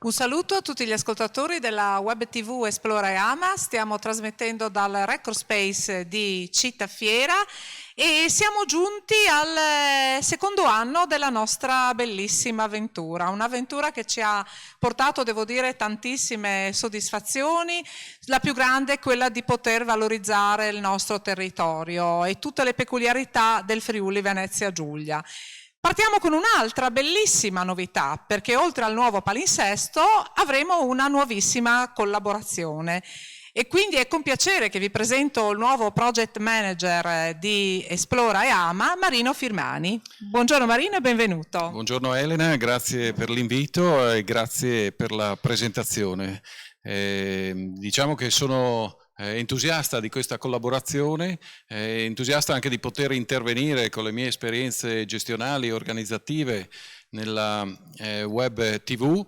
Un saluto a tutti gli ascoltatori della Web TV Esplora e Ama. Stiamo trasmettendo dal Record Space di Città Fiera e siamo giunti al secondo anno della nostra bellissima avventura. Un'avventura che ci ha portato, devo dire, tantissime soddisfazioni. La più grande è quella di poter valorizzare il nostro territorio e tutte le peculiarità del Friuli Venezia Giulia. Partiamo con un'altra bellissima novità, perché oltre al nuovo palinsesto avremo una nuovissima collaborazione. E quindi è con piacere che vi presento il nuovo project manager di Esplora e Ama, Marino Firmani. Buongiorno Marino e benvenuto. Buongiorno Elena, grazie per l'invito e grazie per la presentazione. Diciamo che sono entusiasta di questa collaborazione, entusiasta anche di poter intervenire con le mie esperienze gestionali e organizzative nella web TV,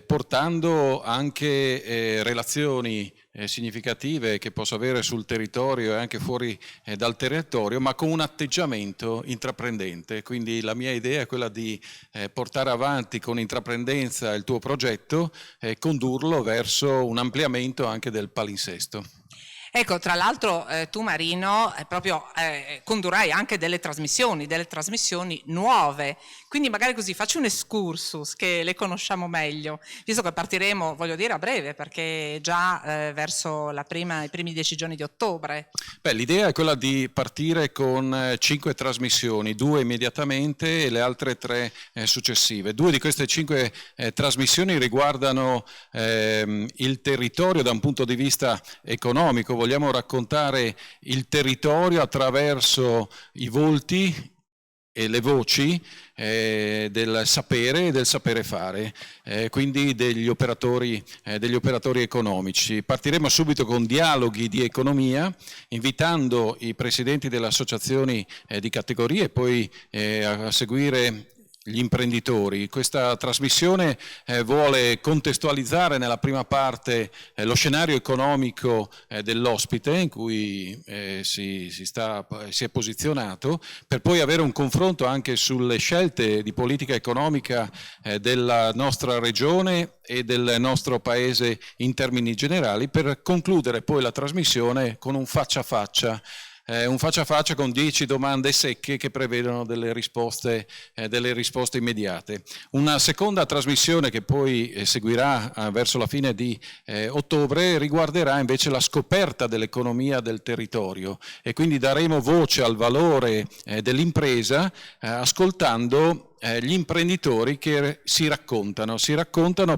portando anche relazioni significative che posso avere sul territorio e anche fuori dal territorio, ma con un atteggiamento intraprendente. Quindi la mia idea è quella di portare avanti con intraprendenza il tuo progetto e condurlo verso un ampliamento anche del palinsesto. Ecco, tra l'altro tu Marino condurrai anche delle trasmissioni nuove, quindi magari così faccio un excursus che le conosciamo meglio, visto che partiremo, voglio dire, a breve, perché già verso i primi 10 giorni di ottobre. Beh, l'idea è quella di partire con 5 trasmissioni, 2 immediatamente e le altre 3 successive. 2 di queste 5 trasmissioni riguardano il territorio da un punto di vista economico. Vogliamo raccontare il territorio attraverso i volti e le voci del sapere e del sapere fare, quindi degli operatori economici. Partiremo subito con dialoghi di economia, invitando i presidenti delle associazioni di categoria e poi a seguire gli imprenditori. Questa trasmissione vuole contestualizzare nella prima parte lo scenario economico dell'ospite in cui si è posizionato, per poi avere un confronto anche sulle scelte di politica economica della nostra regione e del nostro paese in termini generali, per concludere poi la trasmissione con un faccia a faccia con 10 domande secche che prevedono delle risposte immediate. Una seconda trasmissione che poi seguirà verso la fine di ottobre riguarderà invece la scoperta dell'economia del territorio e quindi daremo voce al valore dell'impresa ascoltando gli imprenditori che si raccontano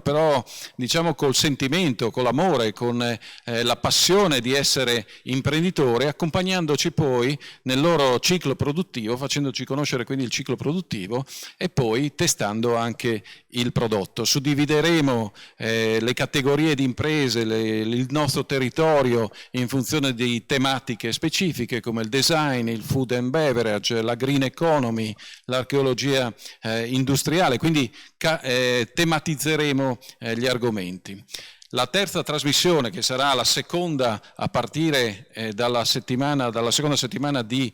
però diciamo col sentimento, con l'amore, con la passione di essere imprenditori, accompagnandoci poi nel loro ciclo produttivo, facendoci conoscere quindi il ciclo produttivo e poi testando anche il prodotto. Suddivideremo le categorie di imprese, il nostro territorio in funzione di tematiche specifiche come il design, il food and beverage, la green economy, l'archeologia industriale, quindi tematizzeremo gli argomenti. La terza trasmissione, che sarà la seconda a partire dalla seconda settimana di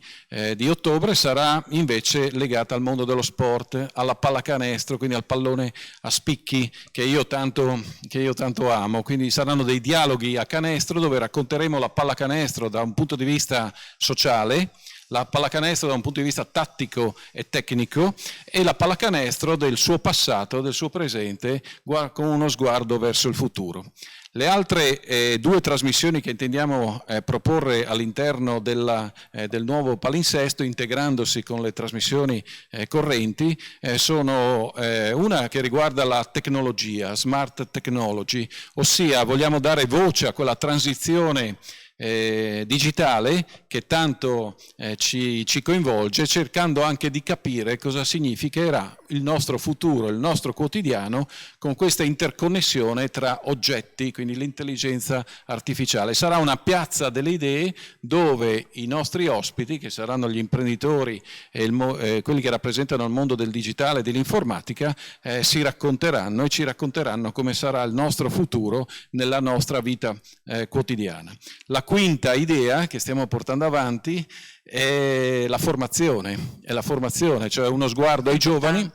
ottobre, sarà invece legata al mondo dello sport, alla pallacanestro, quindi al pallone a spicchi che io tanto amo. Quindi saranno dei dialoghi a canestro dove racconteremo la pallacanestro da un punto di vista sociale, la pallacanestro da un punto di vista tattico e tecnico e la pallacanestro del suo passato, del suo presente, con uno sguardo verso il futuro. Le altre 2 trasmissioni che intendiamo proporre all'interno del nuovo palinsesto, integrandosi con le trasmissioni correnti, sono una che riguarda la tecnologia, smart technology, ossia vogliamo dare voce a quella transizione digitale che tanto ci coinvolge, cercando anche di capire cosa significherà il nostro futuro, il nostro quotidiano con questa interconnessione tra oggetti, quindi l'intelligenza artificiale. Sarà una piazza delle idee dove i nostri ospiti, che saranno gli imprenditori e quelli che rappresentano il mondo del digitale e dell'informatica, si racconteranno e ci racconteranno come sarà il nostro futuro nella nostra vita quotidiana. La quinta idea che stiamo portando avanti è la formazione, cioè uno sguardo ai giovani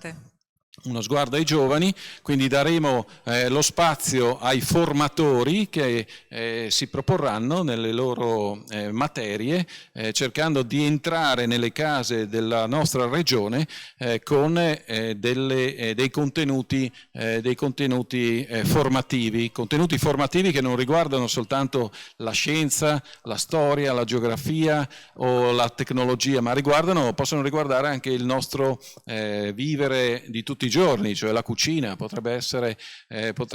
uno sguardo ai giovani, quindi daremo lo spazio ai formatori che si proporranno nelle loro materie, cercando di entrare nelle case della nostra regione con dei contenuti formativi che non riguardano soltanto la scienza, la storia, la geografia o la tecnologia, ma possono riguardare anche il nostro vivere di tutti i giorni, cioè la cucina. Potrebbe essere,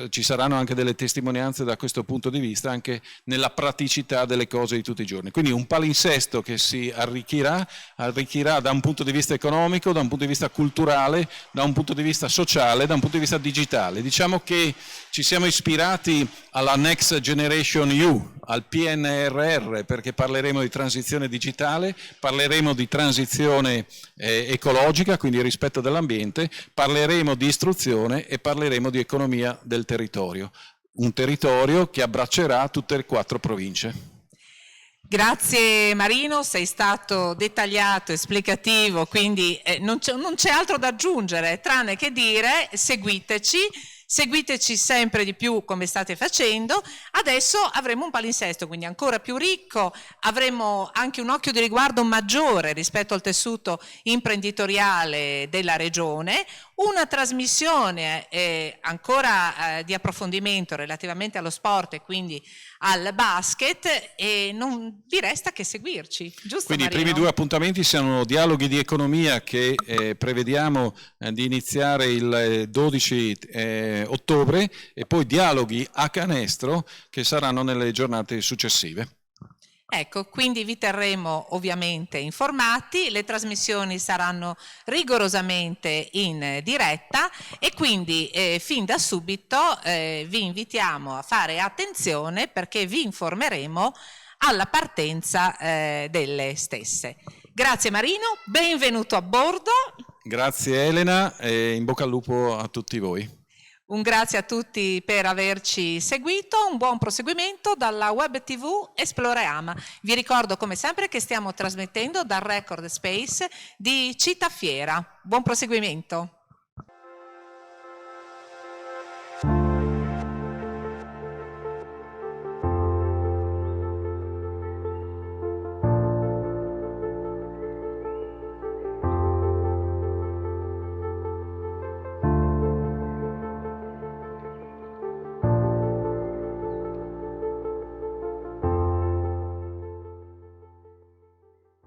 ci saranno anche delle testimonianze da questo punto di vista, anche nella praticità delle cose di tutti i giorni. Quindi un palinsesto che si arricchirà da un punto di vista economico, da un punto di vista culturale, da un punto di vista sociale, da un punto di vista digitale. Diciamo che ci siamo ispirati alla Next Generation EU, al PNRR, perché parleremo di transizione digitale, parleremo di transizione ecologica, quindi rispetto dell'ambiente, parleremo di istruzione e parleremo di economia del territorio. Un territorio che abbraccerà tutte le 4 province. Grazie Marino, sei stato dettagliato, esplicativo, quindi non c'è altro da aggiungere, tranne che dire seguiteci sempre di più come state facendo. Adesso avremo un palinsesto quindi ancora più ricco, avremo anche un occhio di riguardo maggiore rispetto al tessuto imprenditoriale della regione, una trasmissione ancora di approfondimento relativamente allo sport e quindi al basket, e non vi resta che seguirci, giusto? Quindi Marino? i primi 2 appuntamenti sono dialoghi di economia che prevediamo di iniziare il 12 ottobre, e poi dialoghi a canestro che saranno nelle giornate successive. Ecco, quindi vi terremo ovviamente informati, le trasmissioni saranno rigorosamente in diretta e quindi fin da subito vi invitiamo a fare attenzione, perché vi informeremo alla partenza delle stesse. Grazie Marino, benvenuto a bordo. Grazie Elena e in bocca al lupo a tutti voi. Un grazie a tutti per averci seguito, un buon proseguimento dalla Web TV Esploreama. Vi ricordo come sempre che stiamo trasmettendo dal Record Space di Città Fiera. Buon proseguimento.